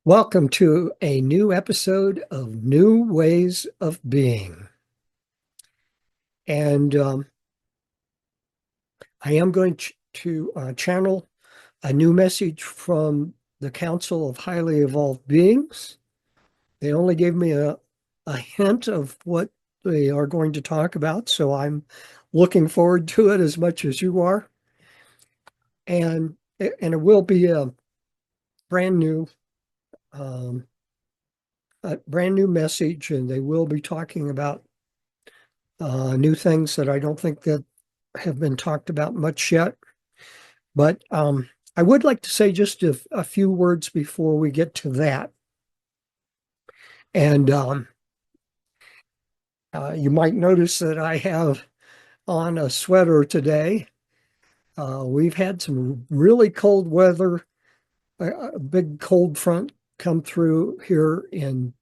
Welcome to a new episode of New Ways of Being. And I am going to channel a new message from the Council of Highly Evolved Beings. They only gave me a hint of what they are going to talk about, so I'm looking forward to it as much as you are. And it will be a brand new um, message, and they will be talking about new things that I don't think that have been talked about much yet. But I would like to say just a few words before we get to that. And you might notice that I have on a sweater today. We've had some really cold weather, a big cold front come through here in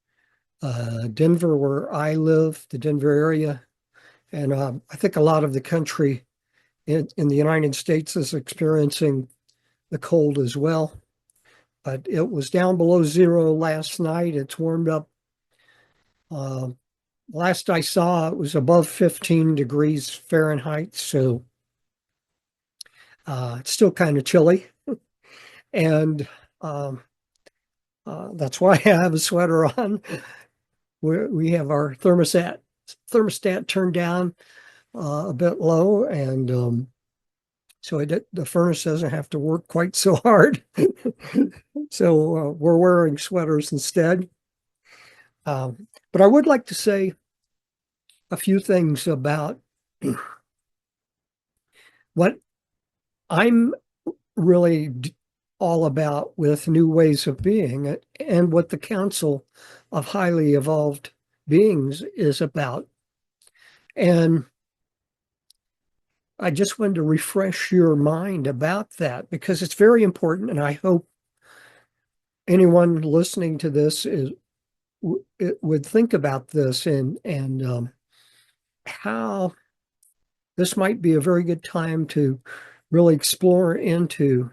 Denver, where I live, the Denver area. And I think a lot of the country in the United States is experiencing the cold as well. But it was down below zero last night. It's warmed up. Uh, Last I saw, it was above 15 degrees Fahrenheit. So it's still kind of chilly. And um, that's why I have a sweater on. We have our thermostat turned down a bit low, and so the furnace doesn't have to work quite so hard. So we're wearing sweaters instead. But I would like to say a few things about what I'm really all about with new ways of being and what the Council of Highly Evolved Beings is about. And I just wanted to refresh your mind about that because it's very important. And I hope anyone listening to this would think about this and how this might be a very good time to really explore into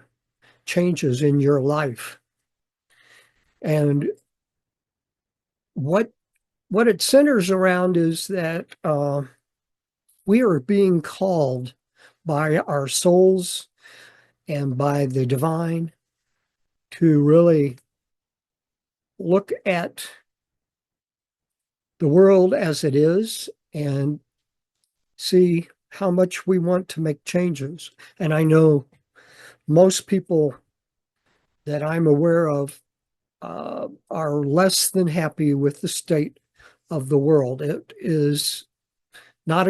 changes in your life. And what it centers around is that we are being called by our souls and by the divine to really look at the world as it is and see how much we want to make changes. And I know most people that I'm aware of are less than happy with the state of the world. It is not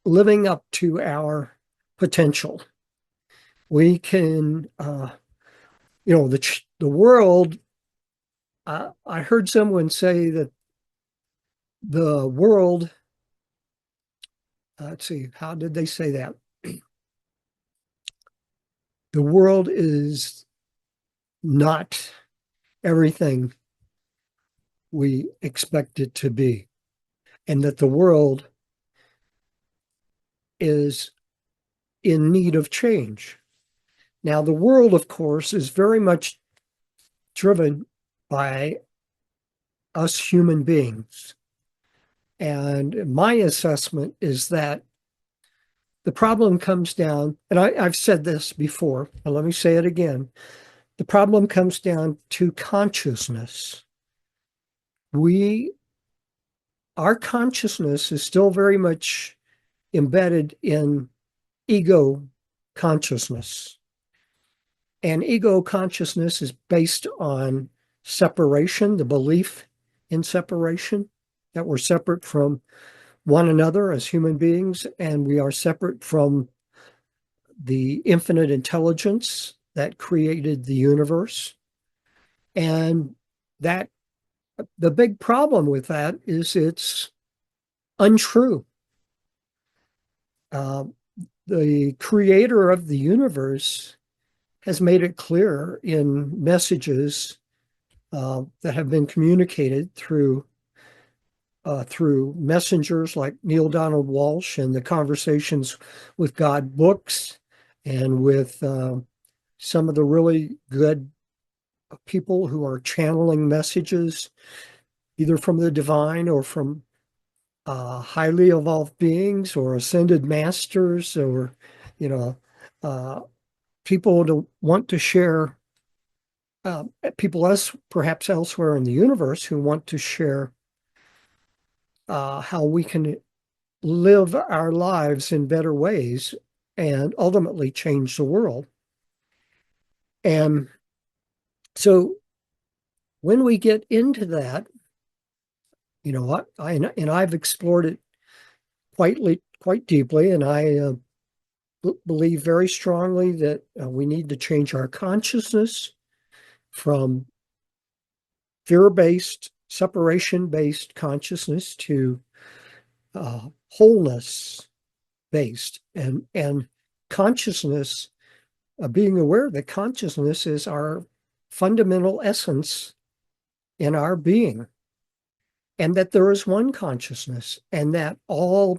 living up to our potential. We can, the world. I heard someone say that the world. Let's see, how did they say that? The world is not everything we expect it to be, and that the world is in need of change. Now, the world, of course, is very much driven by us human beings. And my assessment is that the problem comes down, and I've said this before, but let me say it again. The problem comes down to consciousness. Our consciousness is still very much embedded in ego consciousness. And ego consciousness is based on separation, the belief in separation, that we're separate from one another as human beings, and we are separate from the infinite intelligence that created the universe. And that the big problem with that is it's untrue. The creator of the universe has made it clear in messages that have been communicated through messengers like Neil Donald Walsh and the Conversations with God books, and with some of the really good people who are channeling messages either from the divine or from highly evolved beings or ascended masters or, you know, uh, people to want to share, uh, people else, perhaps elsewhere in the universe who want to share how we can live our lives in better ways and ultimately change the world. And so when we get into that, and I've explored it quite deeply, and I believe very strongly that we need to change our consciousness from fear-based, separation-based consciousness to wholeness-based, and consciousness. Being aware that consciousness is our fundamental essence in our being, and that there is one consciousness, and that all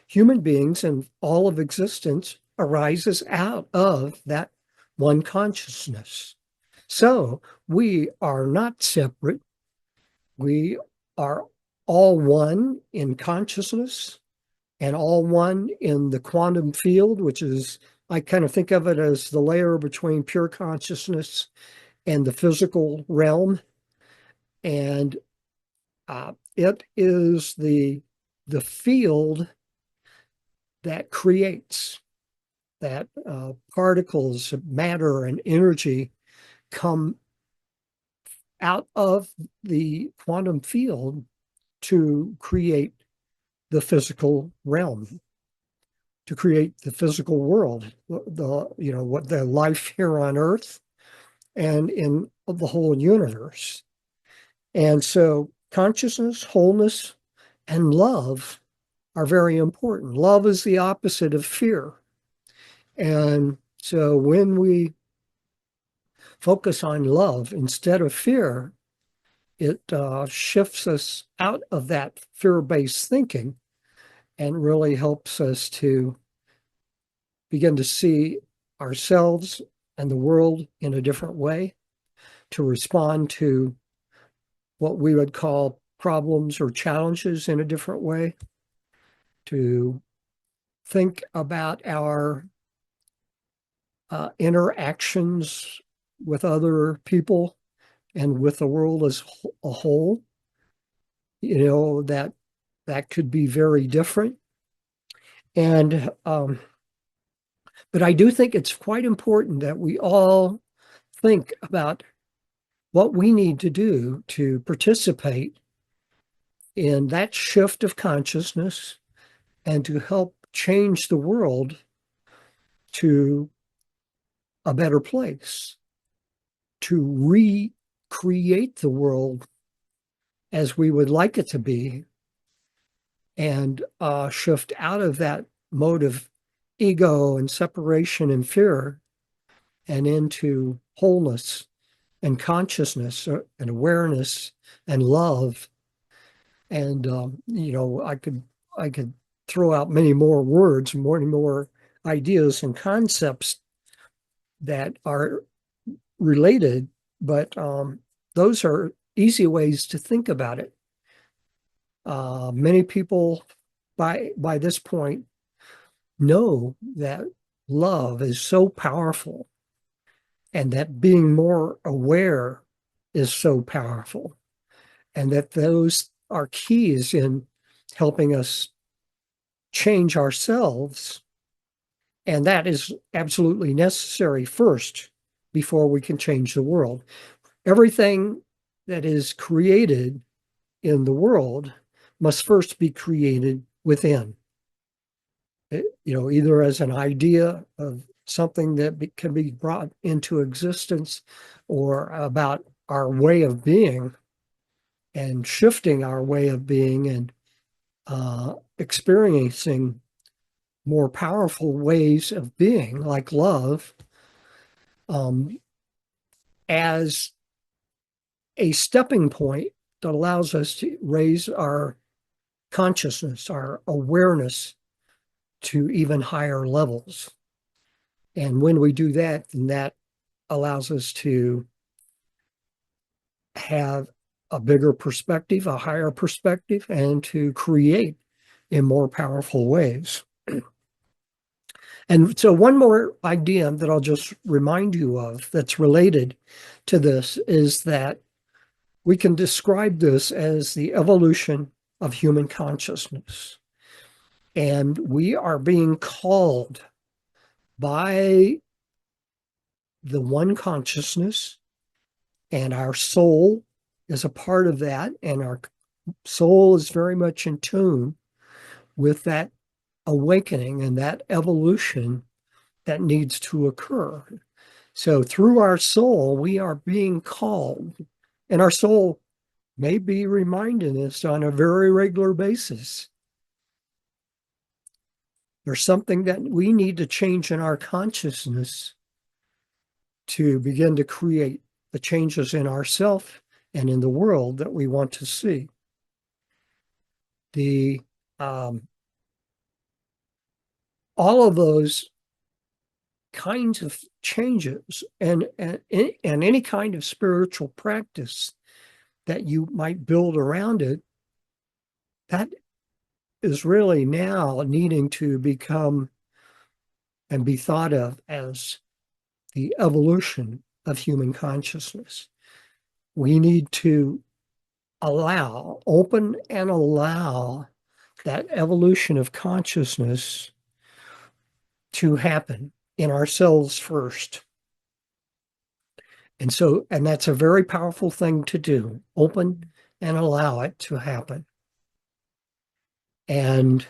human beings and all of existence arises out of that one consciousness. So we are not separate. We are all one in consciousness and all one in the quantum field, which is, I kind of think of it as the layer between pure consciousness and the physical realm. And it is the field that creates that particles, matter, and energy come out of the quantum field to create the physical realm, to create the physical world, what the life here on Earth and in the whole universe. And so consciousness, wholeness, and love are very important. Love is the opposite of fear. And so when we focus on love instead of fear, it shifts us out of that fear-based thinking and really helps us to begin to see ourselves and the world in a different way, to respond to what we would call problems or challenges in a different way, to think about our interactions with other people and with the world as a whole, that could be very different. And but I do think it's quite important that we all think about what we need to do to participate in that shift of consciousness and to help change the world to a better place, to recreate the world as we would like it to be, and shift out of that mode of ego and separation and fear and into wholeness and consciousness and awareness and love. And I could throw out many more words, many more ideas and concepts that are related, but those are easy ways to think about it. Many people by this point know that love is so powerful and that being more aware is so powerful, and that those are keys in helping us change ourselves. And that is absolutely necessary first before we can change the world. Everything that is created in the world must first be created within. Either as an idea of something that can be brought into existence, or about our way of being and shifting our way of being and experiencing more powerful ways of being, like love, um, as a stepping point that allows us to raise our consciousness, our awareness to even higher levels. And when we do that, then that allows us to have a bigger perspective, a higher perspective, and to create in more powerful ways. And so, one more idea that I'll just remind you of that's related to this is that we can describe this as the evolution of human consciousness. And we are being called by the one consciousness, and our soul is a part of that. And our soul is very much in tune with that awakening and that evolution that needs to occur. So through our soul, we are being called, and our soul may be reminding us on a very regular basis. There's something that we need to change in our consciousness to begin to create the changes in ourself and in the world that we want to see. The all of those kinds of changes and any kind of spiritual practice that you might build around it, that is really now needing to become and be thought of as the evolution of human consciousness. We need to open and allow that evolution of consciousness to happen in ourselves first. And that's a very powerful thing to do. Open and allow it to happen. And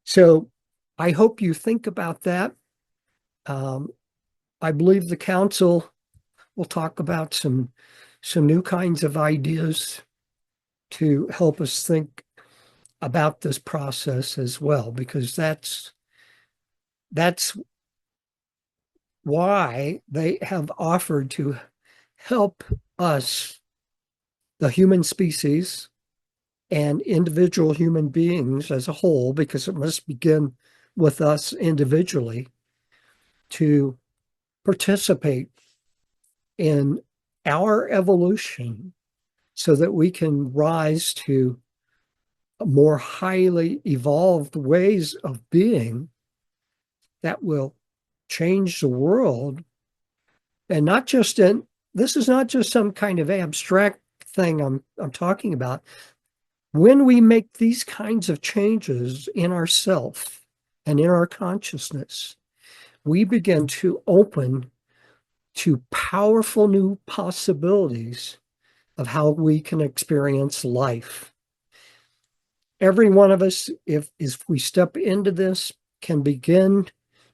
so I hope you think about that. I believe the council will talk about some new kinds of ideas to help us think about this process as well, because that's why they have offered to help us, the human species, and individual human beings as a whole, because it must begin with us individually, to participate in our evolution so that we can rise to more highly evolved ways of being that will change the world. And not just in, this is not just some kind of abstract thing I'm talking about. When we make these kinds of changes in ourself and in our consciousness, we begin to open to powerful new possibilities of how we can experience life. Every one of us, if we step into this, can begin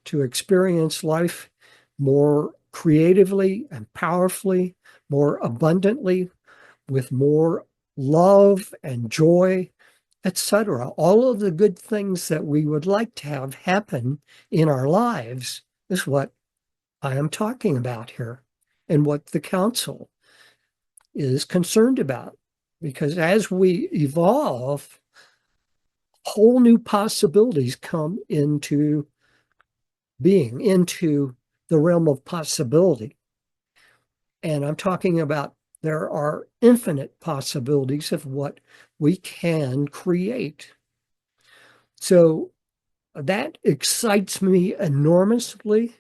to experience life more creatively and powerfully, more abundantly, with more love and joy, etc. All of the good things that we would like to have happen in our lives is what I am talking about here and what the council is concerned about. Because as we evolve, whole new possibilities come into being, into the realm of possibility. And I'm talking about there are infinite possibilities of what we can create. So that excites me enormously.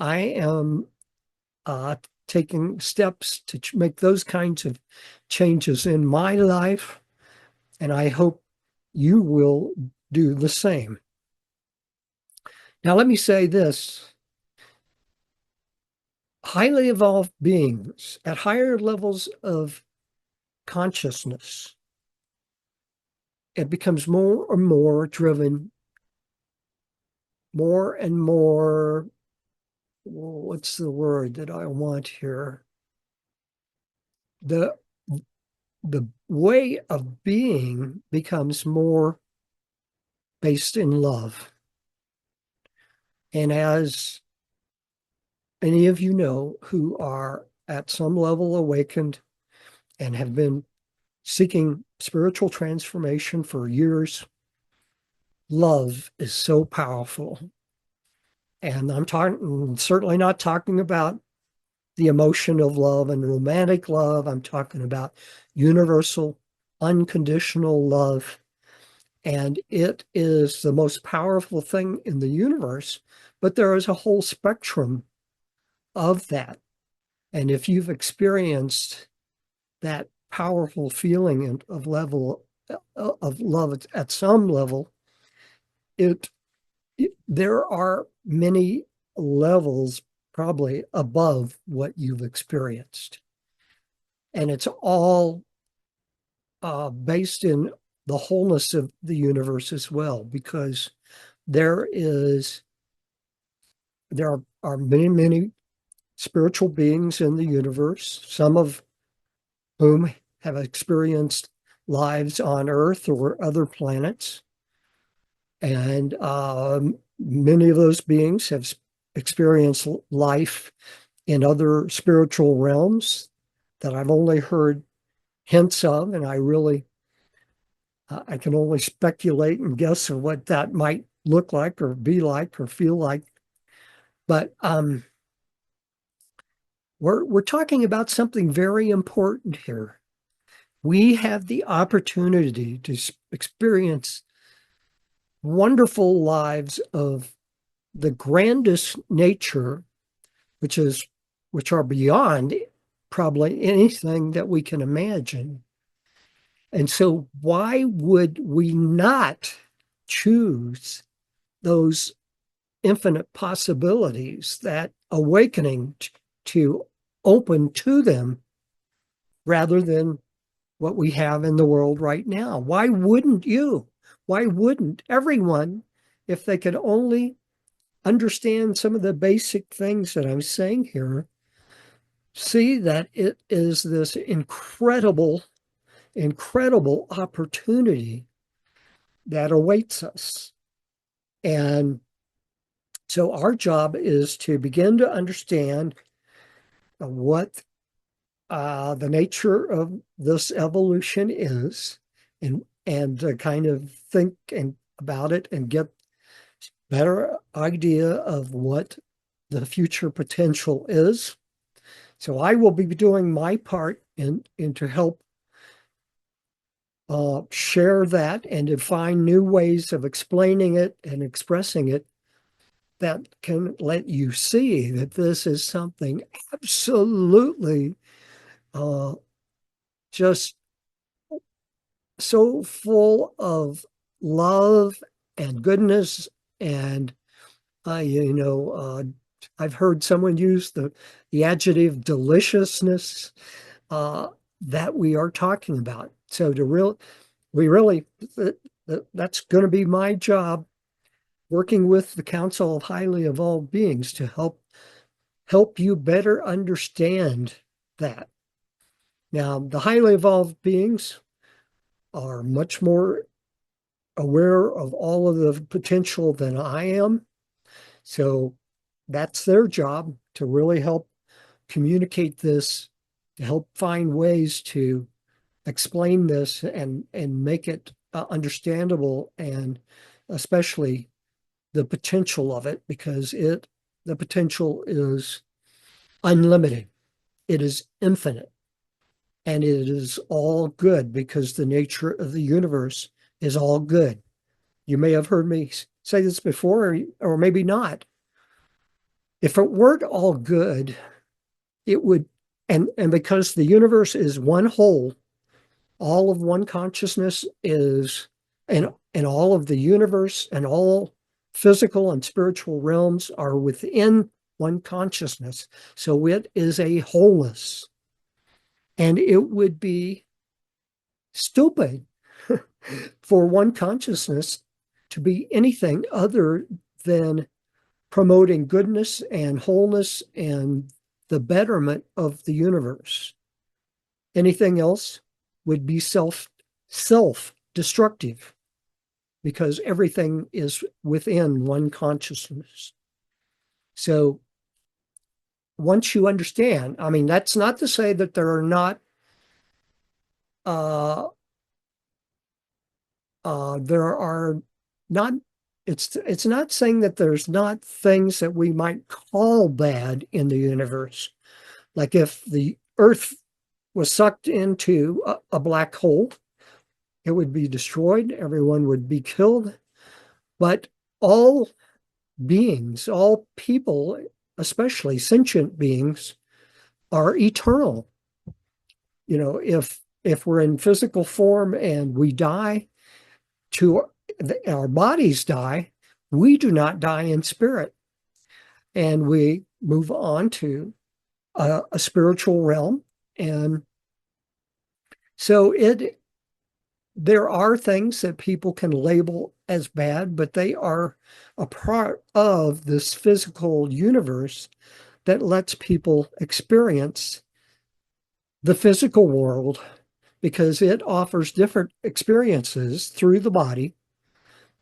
I am taking steps to make those kinds of changes in my life, and I hope you will do the same. Now, let me say this. Highly evolved beings at higher levels of consciousness, it becomes more and more driven, more and more, what's the word that I want here? The way of being becomes more based in love. And as any of you know who are at some level awakened and have been seeking spiritual transformation for years, love is so powerful. And I'm certainly not talking about the emotion of love and romantic love. I'm talking about universal, unconditional love. And it is the most powerful thing in the universe. But there is a whole spectrum of that. And if you've experienced that powerful feeling of love at some level, it there are many levels probably above what you've experienced. And it's all based in the wholeness of the universe as well, because there is there are many, many spiritual beings in the universe, some of whom have experienced lives on Earth or other planets. And many of those beings have experienced life in other spiritual realms that I've only heard hints of, and I can only speculate and guess of what that might look like or be like or feel like. But we're talking about something very important here. We have the opportunity to experience wonderful lives of the grandest nature, which are beyond probably anything that we can imagine. And so why would we not choose those infinite possibilities, that awakening to open to them rather than what we have in the world right now? Why wouldn't you? Why wouldn't everyone, if they could only understand some of the basic things that I'm saying here, see that it is this incredible, incredible opportunity that awaits us? And so our job is to begin to understand what the nature of this evolution is, and to kind of think about it and get better idea of what the future potential is. So I will be doing my part in to help share that and to find new ways of explaining it and expressing it that can let you see that this is something absolutely uh, just so full of love and goodness. And I've heard someone use the adjective deliciousness uh, that we are talking about. So we really, that's going to be my job, working with the Council of Highly Evolved Beings to help you better understand that. Now, the highly evolved beings are much more aware of all of the potential than I am. So that's their job, to really help communicate this, to help find ways to explain this and make it understandable, and especially the potential of it, because the potential is unlimited. It is infinite, and it is all good because the nature of the universe is all good. You may have heard me say this before, or maybe not. If it weren't all good, it would, and because the universe is one whole, all of one consciousness is, and all of the universe and all physical and spiritual realms are within one consciousness. So it is a wholeness. And it would be stupid for one consciousness to be anything other than promoting goodness and wholeness and the betterment of the universe. Anything else would be self-destructive, because everything is within one consciousness. So once you understand, I mean, that's not to say that there are not there are not, it's not saying that there's not things that we might call bad in the universe, Like if the Earth was sucked into a black hole, it would be destroyed, everyone would be killed. But all beings, all people, especially sentient beings, are eternal. If we're in physical form and we die, to our bodies die, we do not die in spirit, and we move on to a spiritual realm. And so there are things that people can label as bad, but they are a part of this physical universe that lets people experience the physical world because it offers different experiences through the body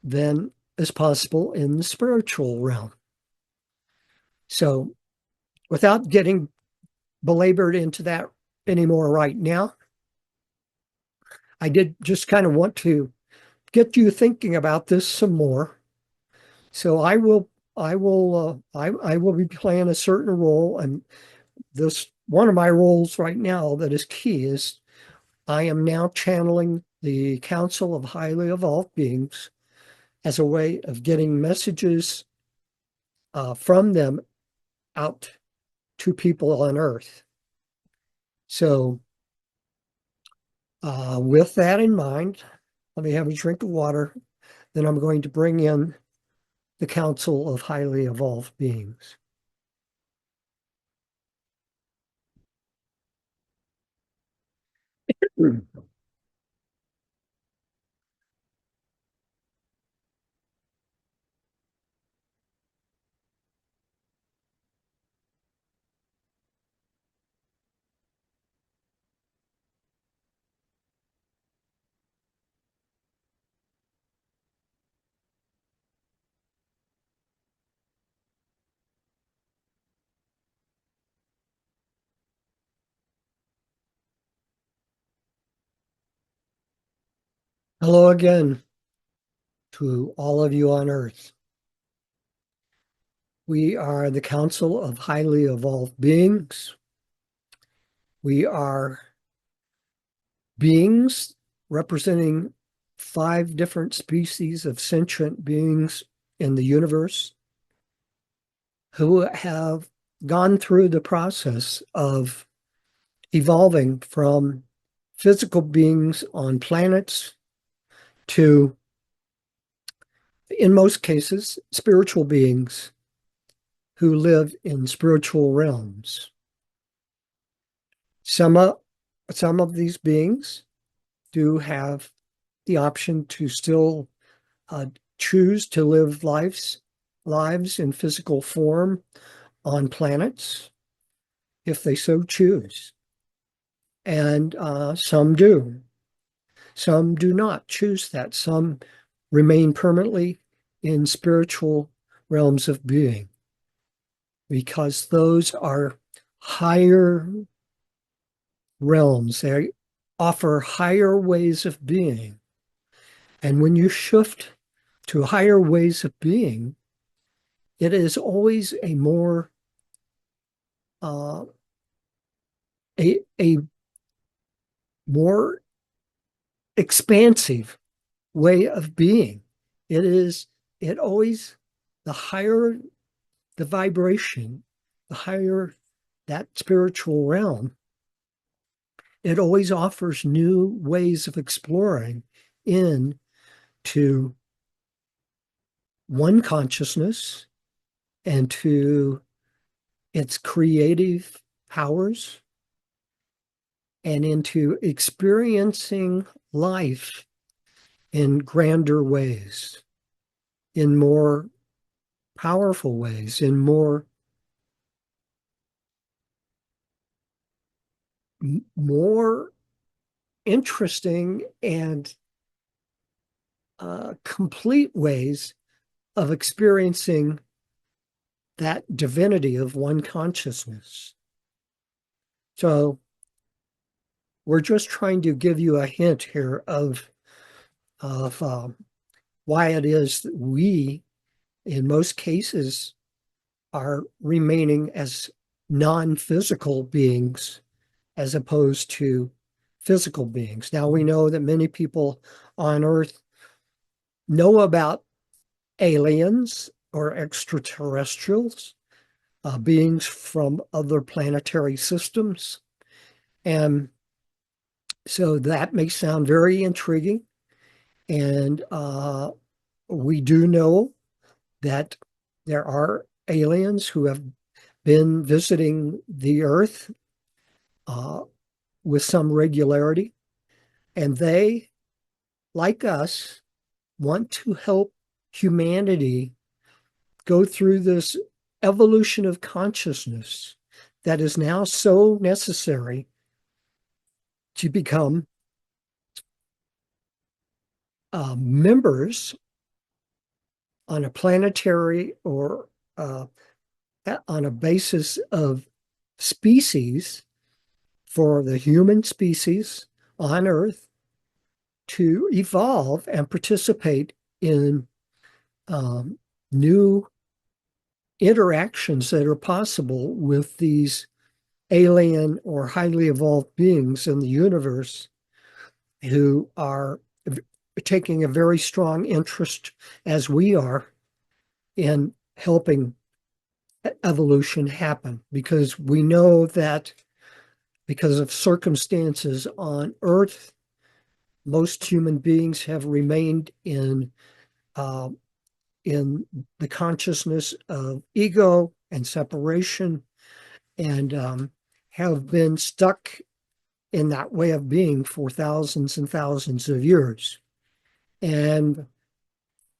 than is possible in the spiritual realm. So, without getting belabored into that anymore right now, I did just kind of want to get you thinking about this some more. So I will be playing a certain role, and this one of my roles right now that is key is I am now channeling the Council of Highly Evolved Beings as a way of getting messages from them out to people on Earth. So, with that in mind, let me have a drink of water. Then I'm going to bring in the Council of Highly Evolved Beings. Hello again to all of you on Earth. We are the Council of Highly Evolved Beings. We are beings representing 5 different species of sentient beings in the universe who have gone through the process of evolving from physical beings on planets to, in most cases, spiritual beings who live in spiritual realms. Some of these beings do have the option to still uh, choose to live lives in physical form on planets if they so choose. And some do. Some do not choose that. Some remain permanently in spiritual realms of being because those are higher realms. They offer higher ways of being. And when you shift to higher ways of being, it is always a more uh, a more expansive way of being. It is it always the higher the vibration, the higher that spiritual realm, it always offers new ways of exploring into one consciousness and to its creative powers and into experiencing life in grander ways, in more powerful ways, in more interesting and complete ways of experiencing that divinity of one consciousness. So we're just trying to give you a hint here of why it is that we, in most cases, are remaining as non-physical beings as opposed to physical beings. Now, we know that many people on Earth know about aliens or extraterrestrials, beings from other planetary systems. And so that may sound very intriguing. And we do know that there are aliens who have been visiting the Earth uh, with some regularity. And they, like us, want to help humanity go through this evolution of consciousness that is now so necessary to become members on a planetary or uh, on a basis of species for the human species on Earth to evolve and participate in new interactions that are possible with these alien or highly evolved beings in the universe who are taking a very strong interest, as we are, in helping evolution happen, because we know that because of circumstances on Earth, most human beings have remained uh, in the consciousness of ego and separation, and have been stuck in that way of being for thousands and thousands of years. And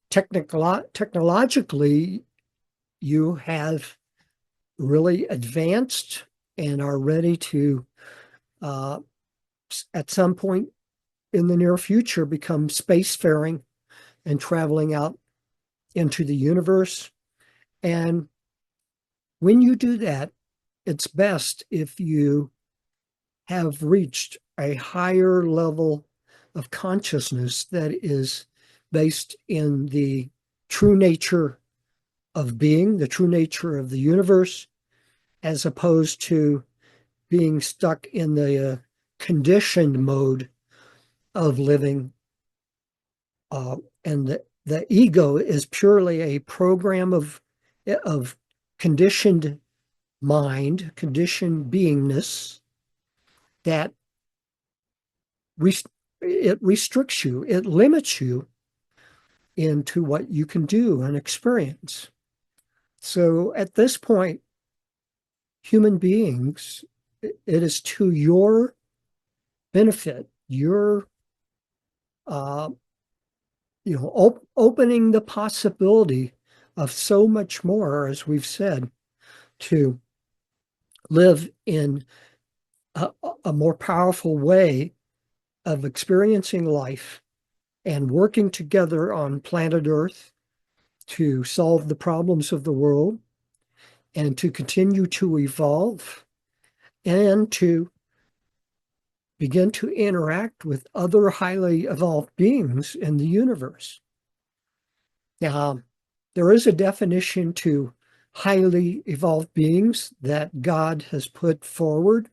technologically, you have really advanced and are ready to, uh, at some point in the near future, become spacefaring and traveling out into the universe. And when you do that, it's best if you have reached a higher level of consciousness that is based in the true nature of being, the true nature of the universe, as opposed to being stuck in the conditioned mode of living. And the ego is purely a program of conditioned mind, conditioned beingness that it restricts you, it limits you into what you can do and experience. So at this point, human beings, it is to your benefit, your uh, opening the possibility of so much more, as we've said, to live in a more powerful way of experiencing life and working together on planet Earth to solve the problems of the world and to continue to evolve and to begin to interact with other highly evolved beings in the universe. Now, there is a definition to highly evolved beings that God has put forward,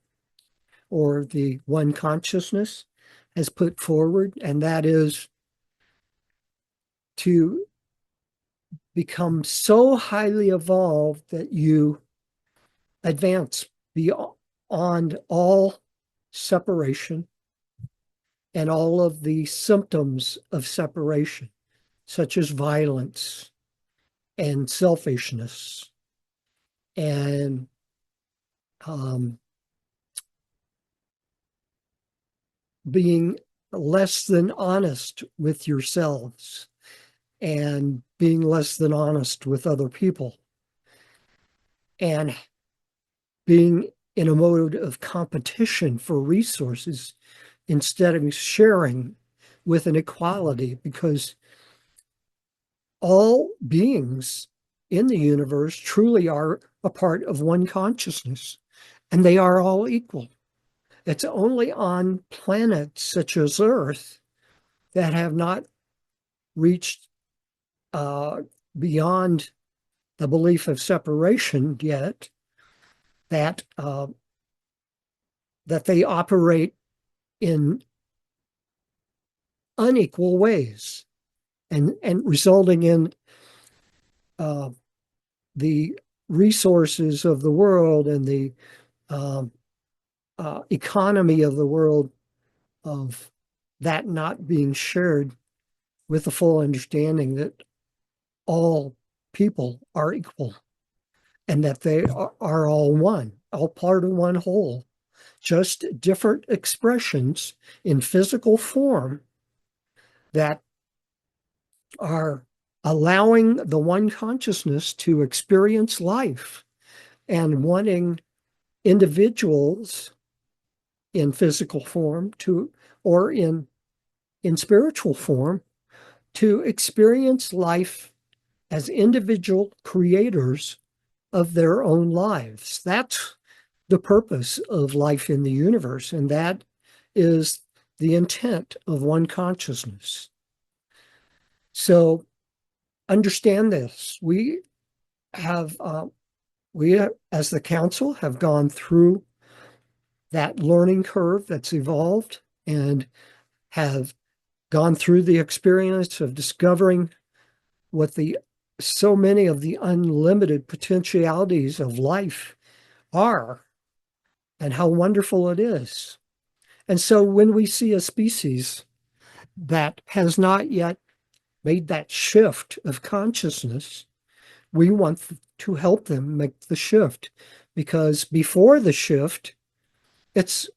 or the one consciousness has put forward, and that is to become so highly evolved that you advance beyond all separation and all of the symptoms of separation, such as violence and selfishness and um, being less than honest with yourselves and being less than honest with other people and being in a mode of competition for resources instead of sharing with an equality, because all beings in the universe truly are a part of one consciousness, and they are all equal. It's only on planets such as Earth that have not reached uh, beyond the belief of separation yet that that they operate in unequal ways, and resulting in uh, the resources of the world and the um, economy of the world, of that not being shared with the full understanding that all people are equal and that they are all one, all part of one whole, just different expressions in physical form that are allowing the one consciousness to experience life, and wanting individuals in physical form to, or in spiritual form, to experience life as individual creators of their own lives. That's the purpose of life in the universe, and that is the intent of one consciousness. So understand this. Have, we as the council have gone through that learning curve that's evolved, and have gone through the experience of discovering what the so many of the unlimited potentialities of life are, and how wonderful it is. And so when we see a species that has not yet made that shift of consciousness, we want to help them make the shift, because before the shift, it's,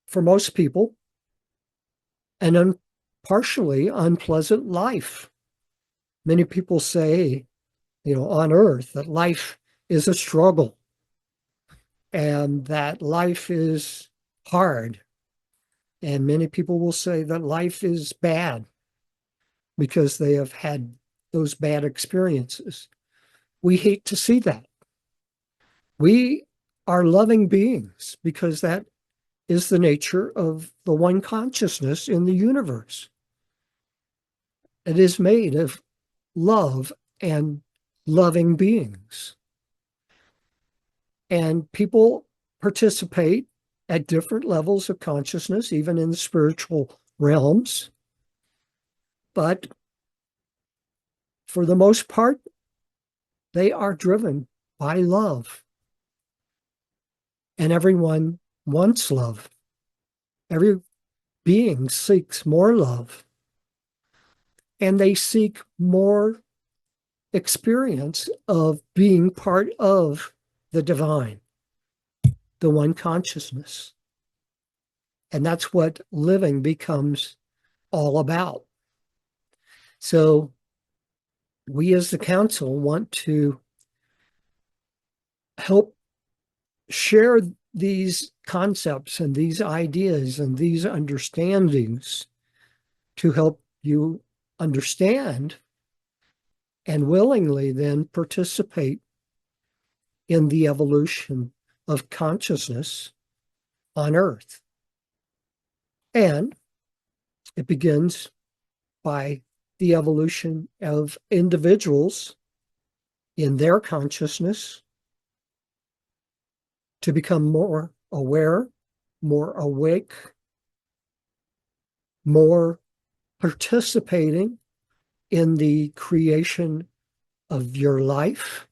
for most people, an partially unpleasant life. Many people say, on Earth, that life is a struggle and that life is hard. And many people will say that life is bad because they have had those bad experiences. We hate to see that. We are loving beings because that is the nature of the one consciousness in the universe. It is made of love and loving beings. And people participate at different levels of consciousness, even in the spiritual realms. But for the most part, they are driven by love. And everyone wants love. Every being seeks more love. And they seek more experience of being part of the divine, the one consciousness. And that's what living becomes all about. So we as the council want to help share these concepts and these ideas and these understandings to help you understand and willingly then participate in the evolution of consciousness on Earth. And it begins by the evolution of individuals in their consciousness to become more aware, more awake, more participating in the creation of your life.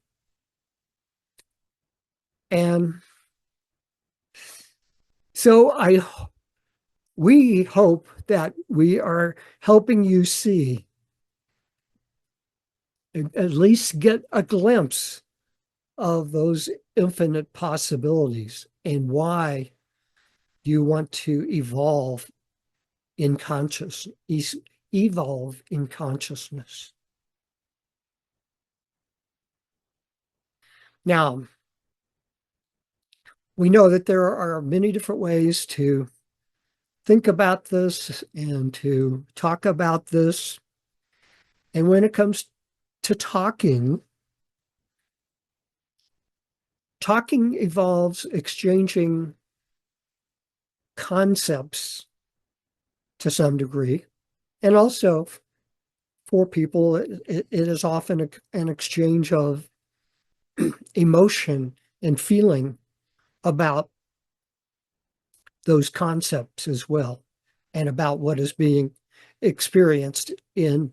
And so we hope that we are helping you see, at least get a glimpse of those infinite possibilities and why you want to evolve in consciousness. Evolve in consciousness. Now, we know that there are many different ways to think about this and to talk about this. And when it comes to talking involves exchanging concepts to some degree. And also, for people, it is often an exchange of emotion and feeling about those concepts as well, and about what is being experienced in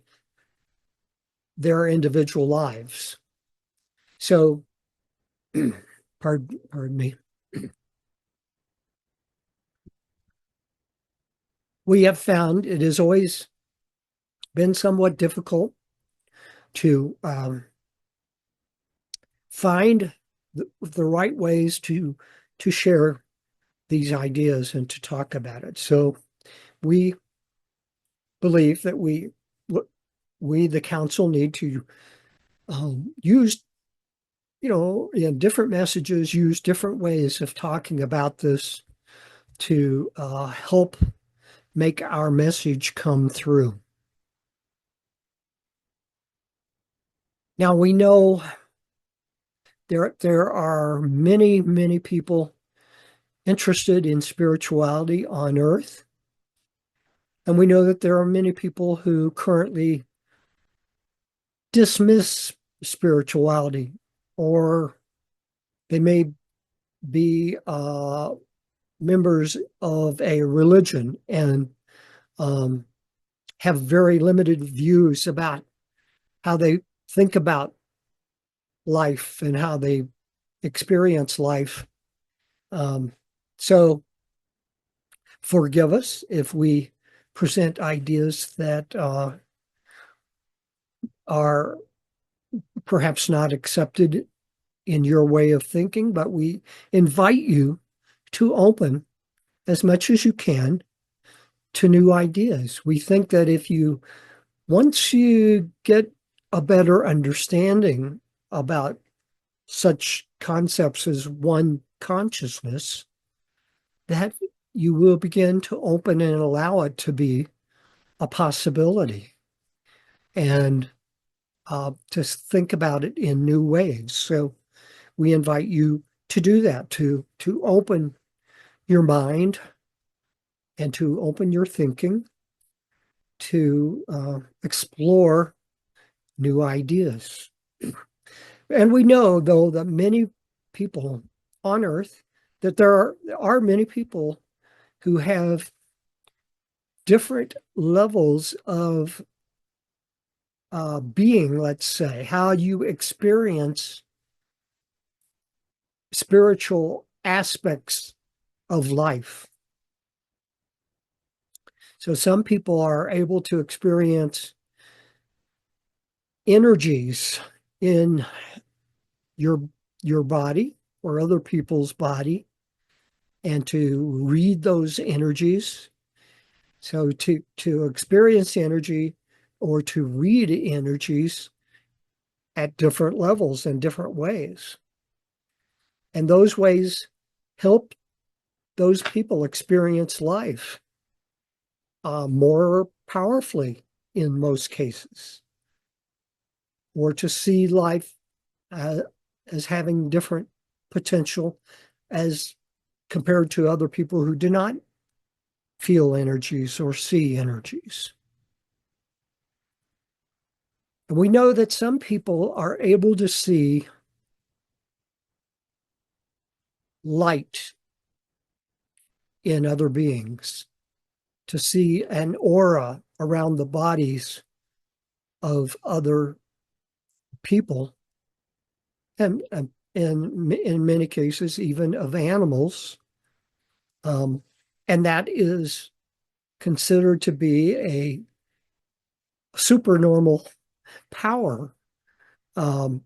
their individual lives. So, pardon me. We have found it has always been somewhat difficult to find the right ways to share these ideas and to talk about it. So we believe that we the council need to use, in different messages, use different ways of talking about this to help make our message come through. Now we know there are many people interested in spirituality on Earth, and we know that there are many people who currently dismiss spirituality, or they may be members of a religion and um, have very limited views about how they think about life and how they experience life. Um, so forgive us if we present ideas that are perhaps not accepted in your way of thinking, but we invite you to open as much as you can to new ideas. We think that once you get a better understanding about such concepts as one consciousness, that you will begin to open and allow it to be a possibility, and to think about it in new ways. So we invite you to do that, to open your mind and to open your thinking, to explore new ideas. And we know, though, that many people on Earth, that there are many people who have different levels of being, let's say, how you experience spiritual aspects of life. So some people are able to experience energies in your your body or other people's body, and to read those energies. So to experience energy or to read energies at different levels in different ways. And those ways help those people experience life more powerfully in most cases, or to see life uh, as having different potential as compared to other people who do not feel energies or see energies. And we know that some people are able to see light in other beings, to see an aura around the bodies of other people, and in many cases, even of animals. Um, and that is considered to be a supernormal power um,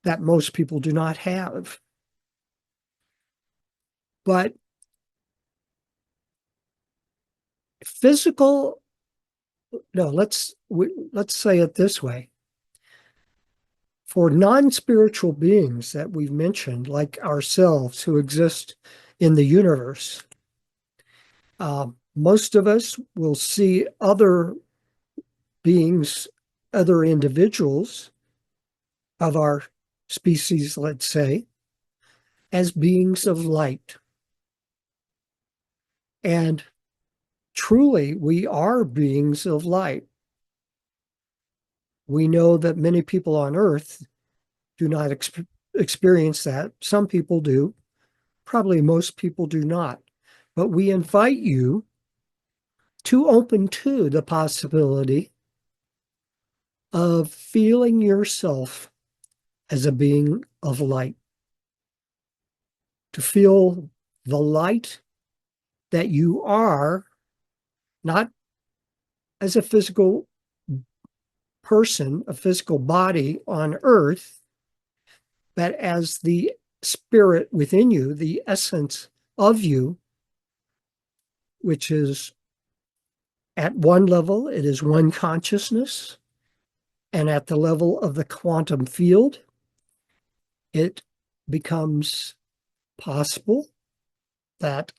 that most people do not have. But physical, no, let's say it this way. For non-spiritual beings that we've mentioned, like ourselves who exist in the universe, most of us will see other beings, other individuals of our species, let's say, as beings of light. And truly, we are beings of light. We know that many people on Earth do not experience that. Some people do. probably most people do not. But we invite you to open to the possibility of feeling yourself as a being of light, to feel the light that you are, not as a physical person, a physical body on earth, but as the spirit within you, the essence of you, which is at one level, it is one consciousness. And at the level of the quantum field, it becomes possible that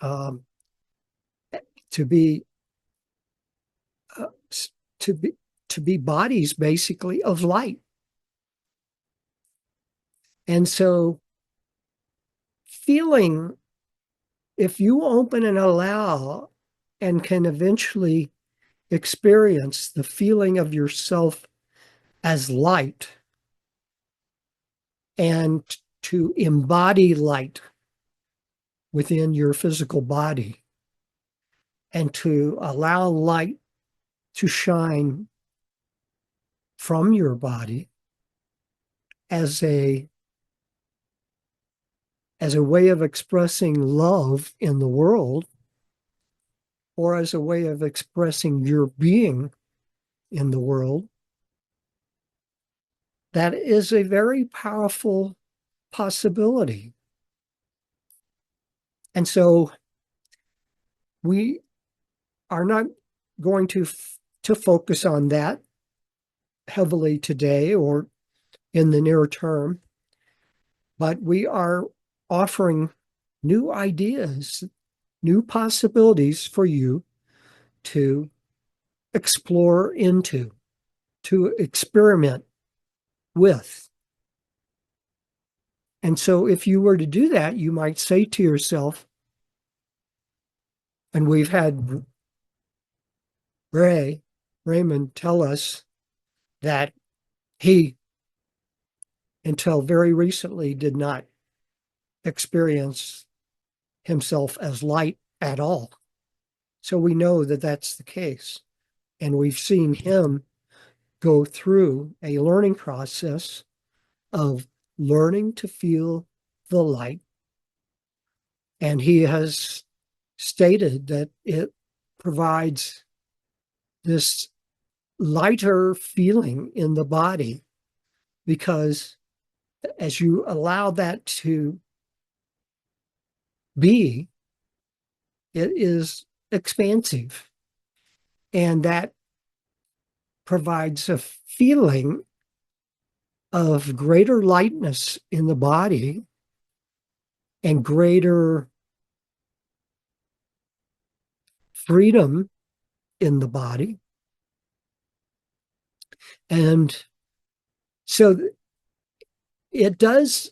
to be uh, to be to be bodies basically of light. And so feeling, if you open and allow and can eventually experience the feeling of yourself as light and to embody light within your physical body and to allow light to shine from your body as a way of expressing love in the world, or as a way of expressing your being in the world, that is a very powerful possibility. And so we are not going to focus on that heavily today or in the near term, but we are offering new ideas, new possibilities for you to explore into, to experiment with. And so if you were to do that, you might say to yourself, and we've had Raymond tell us that he, until very recently, did not experience himself as light at all. So we know that that's the case. And we've seen him go through a learning process of learning to feel the light. And he has stated that it provides this lighter feeling in the body because as you allow that to be, it is expansive. And that provides a feeling of greater lightness in the body and greater freedom in the body. And so it does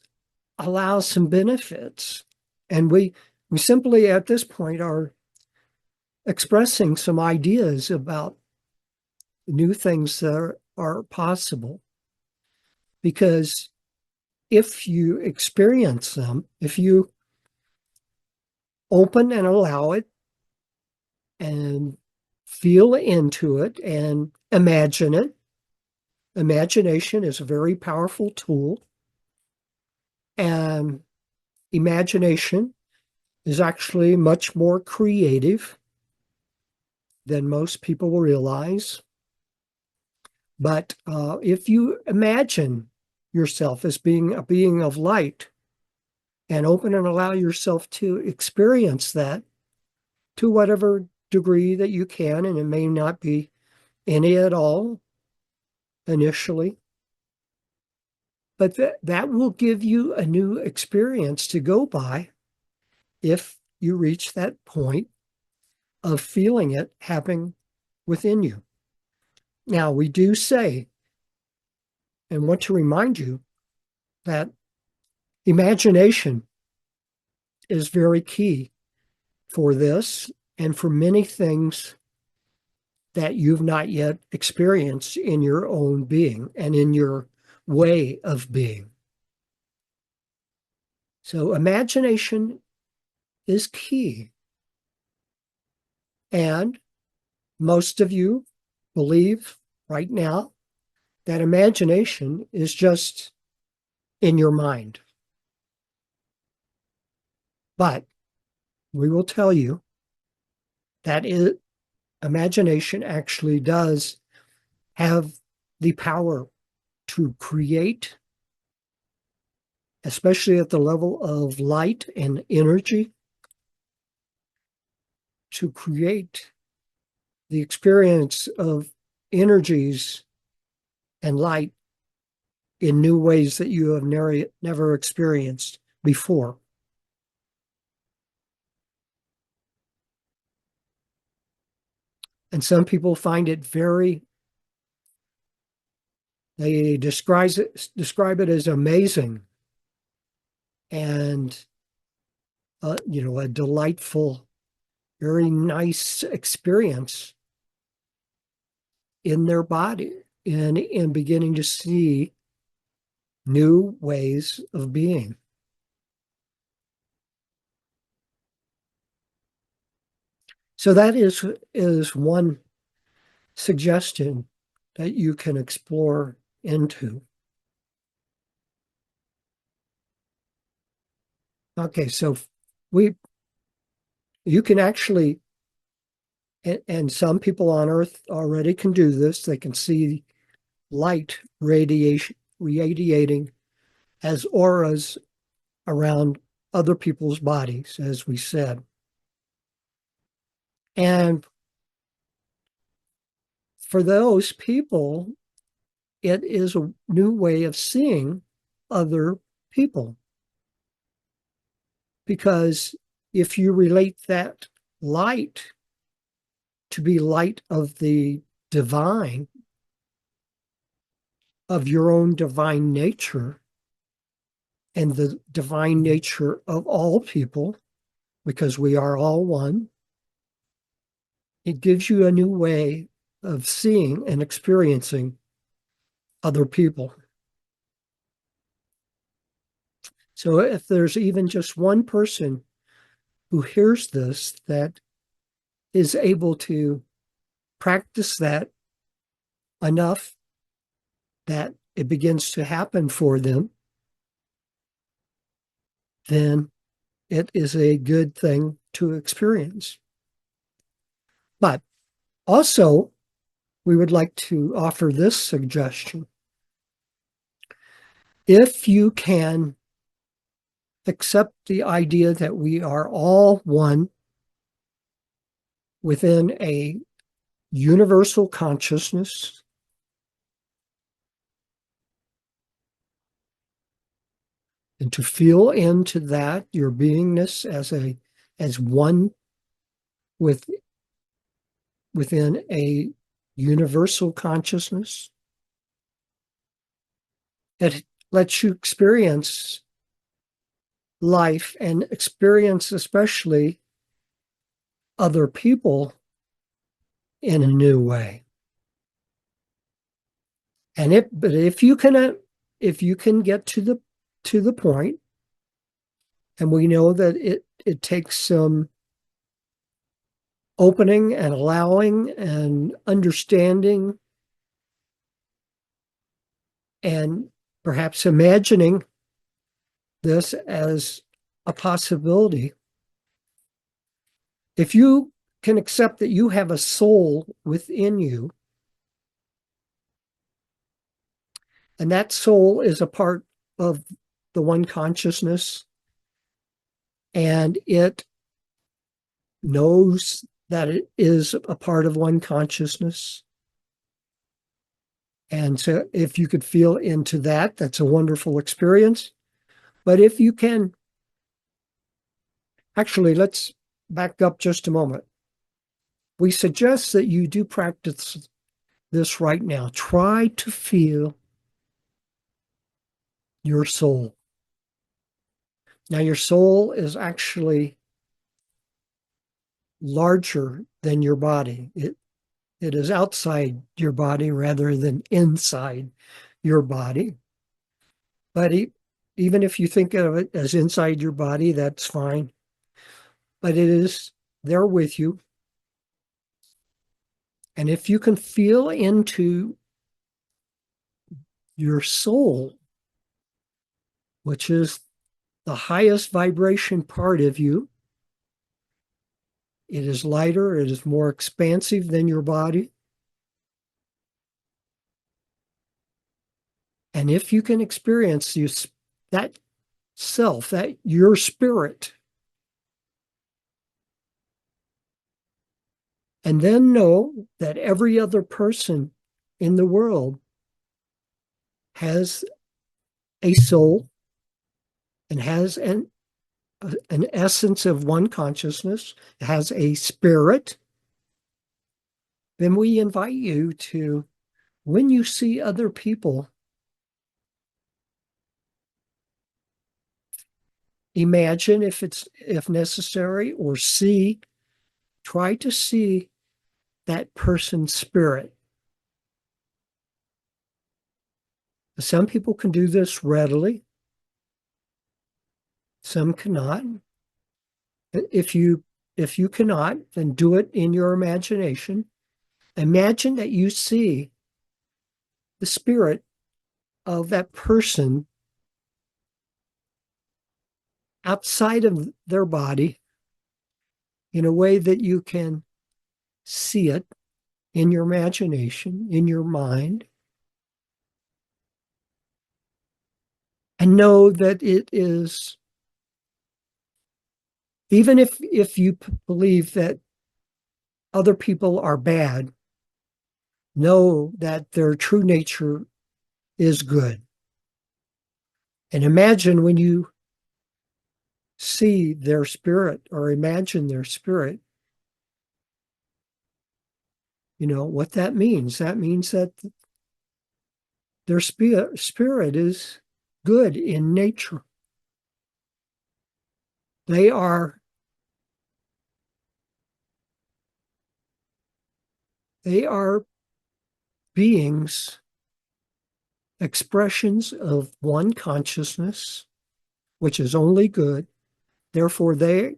allow some benefits. And we simply at this point are expressing some ideas about new things that are possible. Because if you experience them, if you open and allow it and feel into it and imagine it, imagination is a very powerful tool. And imagination is actually much more creative than most people realize. But if you imagine yourself as being a being of light and open and allow yourself to experience that to whatever degree that you can, and it may not be any at all initially, but that will give you a new experience to go by if you reach that point of feeling it happening within you. Now, we do say, and want to remind you, that imagination is very key for this and for many things that you've not yet experienced in your own being and in your way of being. So imagination is key. And most of you believe right now that imagination is just in your mind. But we will tell you that imagination actually does have the power to create, especially at the level of light and energy, to create the experience of energies and light in new ways that you have never experienced before. And some people find it they describe it as amazing and a delightful, very nice experience in their body and beginning to see new ways of being. So that is one suggestion that you can explore into. Okay, so you can actually, and some people on Earth already can do this, they can see light radiating as auras around other people's bodies, as we said. And for those people, it is a new way of seeing other people. Because if you relate that light to be light of the divine, of your own divine nature, and the divine nature of all people, because we are all one, it gives you a new way of seeing and experiencing other people. So if there's even just one person who hears this that is able to practice that enough that it begins to happen for them, then it is a good thing to experience. But also, we would like to offer this suggestion. If you can accept the idea that we are all one within a universal consciousness, and to feel into that, your beingness as one within a universal consciousness, it lets you experience life and experience especially other people in a new way. But if you can get to the point, and we know that it takes some opening and allowing and understanding and perhaps imagining this as a possibility. If you can accept that you have a soul within you, and that soul is a part of the one consciousness, and it knows that it is a part of one consciousness. And so if you could feel into that, that's a wonderful experience. But if you can, actually, let's back up just a moment. We suggest that you do practice this right now. Try to feel your soul. Now, your soul is actually larger than your body. It is outside your body rather than inside your body. But even if you think of it as inside your body, that's fine. but it is there with you. And if you can feel into your soul, which is the highest vibration part of you, it is lighter, it is more expansive than your body. And if you can experience that self, that your spirit, and then know that every other person in the world has a soul and has an essence of one consciousness, has a spirit, then we invite you to, when you see other people, imagine if necessary, or try to see that person's spirit. Some people can do this readily, some cannot. If you cannot, then do it in your imagination. Imagine that you see the spirit of that person outside of their body in a way that you can see it in your imagination, in your mind, and know that it is, even if you believe that other people are bad, know that their true nature is good. And imagine when you see their spirit or imagine their spirit, what that means. That means that their spirit is good in nature. They are beings, expressions of one consciousness, which is only good. Therefore, they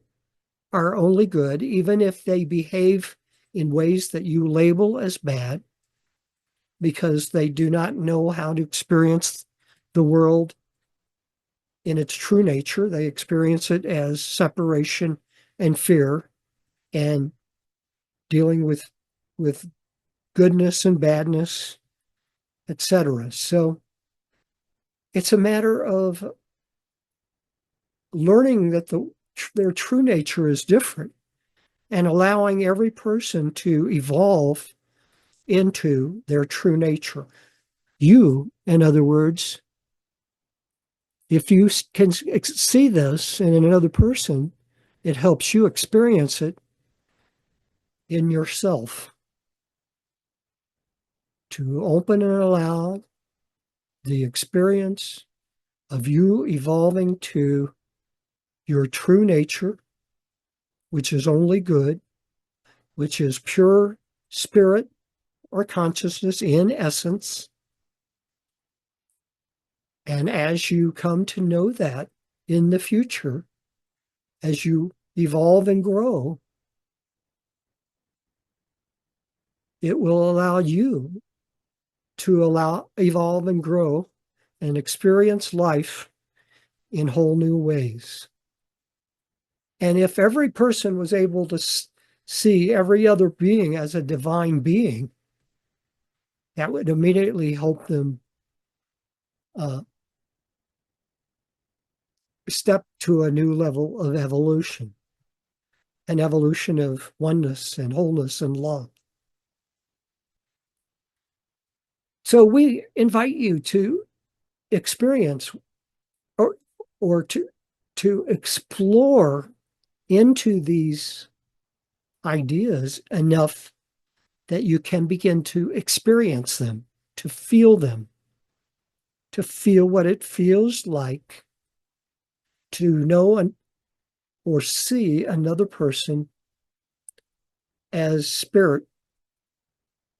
are only good, even if they behave in ways that you label as bad, because they do not know how to experience the world in its true nature. They experience it as separation and fear and dealing with goodness and badness, etc. So it's a matter of learning that their true nature is different and allowing every person to evolve into their true nature. You, in other words, if you can see this in another person, it helps you experience it in yourself, to open and allow the experience of you evolving to your true nature, which is only good, which is pure spirit or consciousness in essence. And as you come to know that in the future, as you evolve and grow, it will allow you to evolve and grow and experience life in whole new ways. And if every person was able to see every other being as a divine being, that would immediately help them uh, step to a new level of evolution, an evolution of oneness and wholeness and love. So we invite you to experience or to explore into these ideas enough that you can begin to experience them, to feel them, to feel what it feels like to know or see another person as spirit,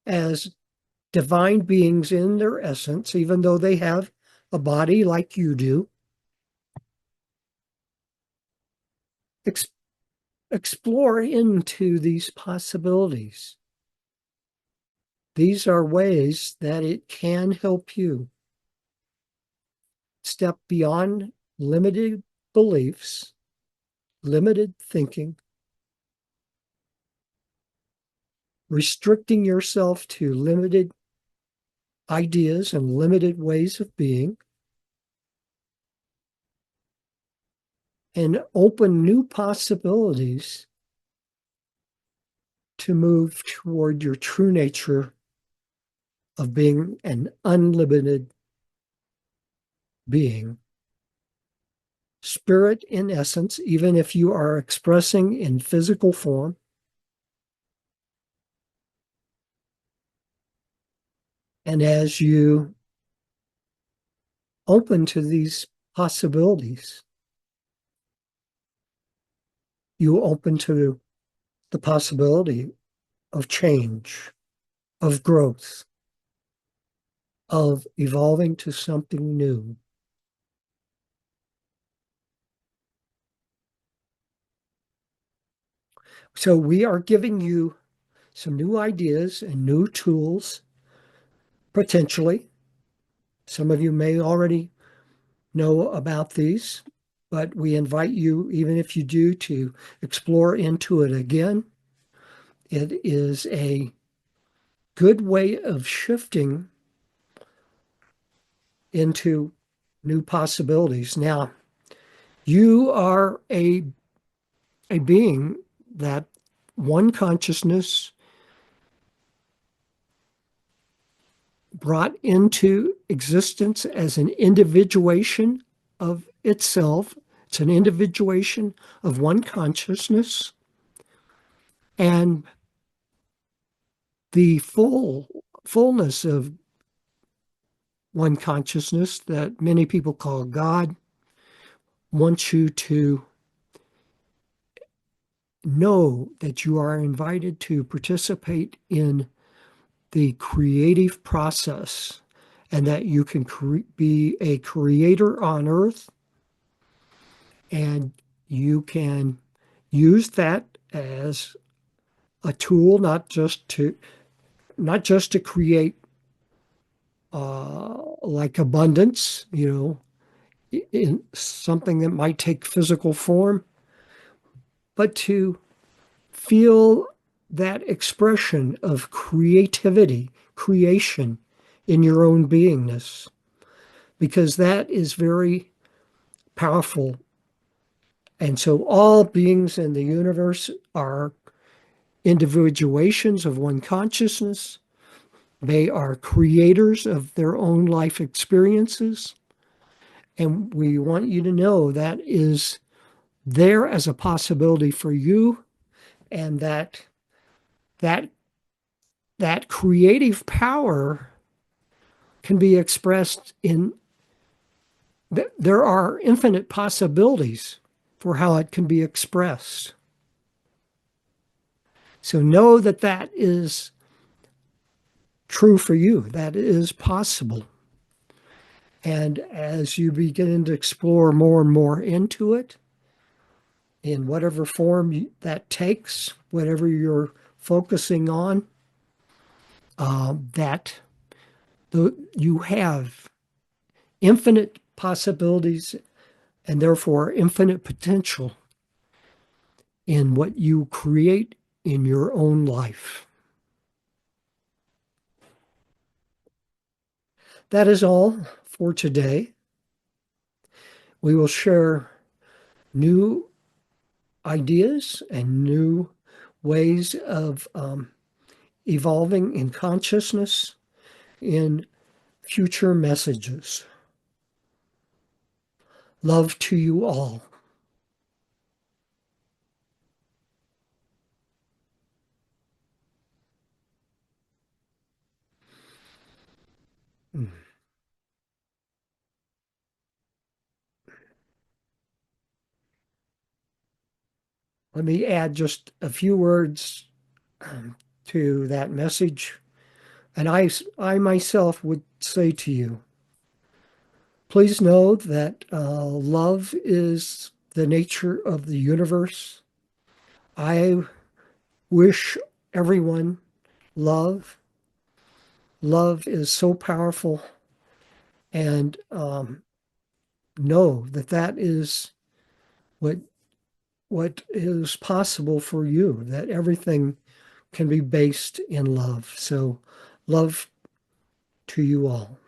as divine beings in their essence, even though they have a body like you do. explore into these possibilities. These are ways that it can help you step beyond limited beliefs, limited thinking, restricting yourself to limited ideas and limited ways of being, and open new possibilities to move toward your true nature of being an unlimited being. Spirit, in essence, even if you are expressing in physical form. And as you open to these possibilities, you open to the possibility of change, of growth, of evolving to something new. So we are giving you some new ideas and new tools, potentially. Some of you may already know about these, but we invite you, even if you do, to explore into it again. It is a good way of shifting into new possibilities. Now, you are a being that one consciousness brought into existence as an individuation of itself. It's an individuation of one consciousness. And the fullness of one consciousness that many people call God wants you to know that you are invited to participate in the creative process and that you can be a creator on earth, and you can use that as a tool not just to create like abundance, in something that might take physical form, but to feel that expression of creativity, creation in your own beingness, because that is very powerful. And so all beings in the universe are individuations of one consciousness. They are creators of their own life experiences. And we want you to know that is there as a possibility for you, and that that creative power can be expressed in there are infinite possibilities for how it can be expressed. So know that that is true for you. That is possible. And as you begin to explore more and more into it, in whatever form that takes, whatever you're focusing on, that you have infinite possibilities and therefore infinite potential in what you create in your own life. That is all for today. We will share new ideas and new ways of evolving in consciousness in future messages. Love to you all. Let me add just a few words to that message. And I myself would say to you, please know that love is the nature of the universe. I wish everyone love. Love is so powerful, and know that that is what is possible for you. That everything can be based in love. So, love to you all.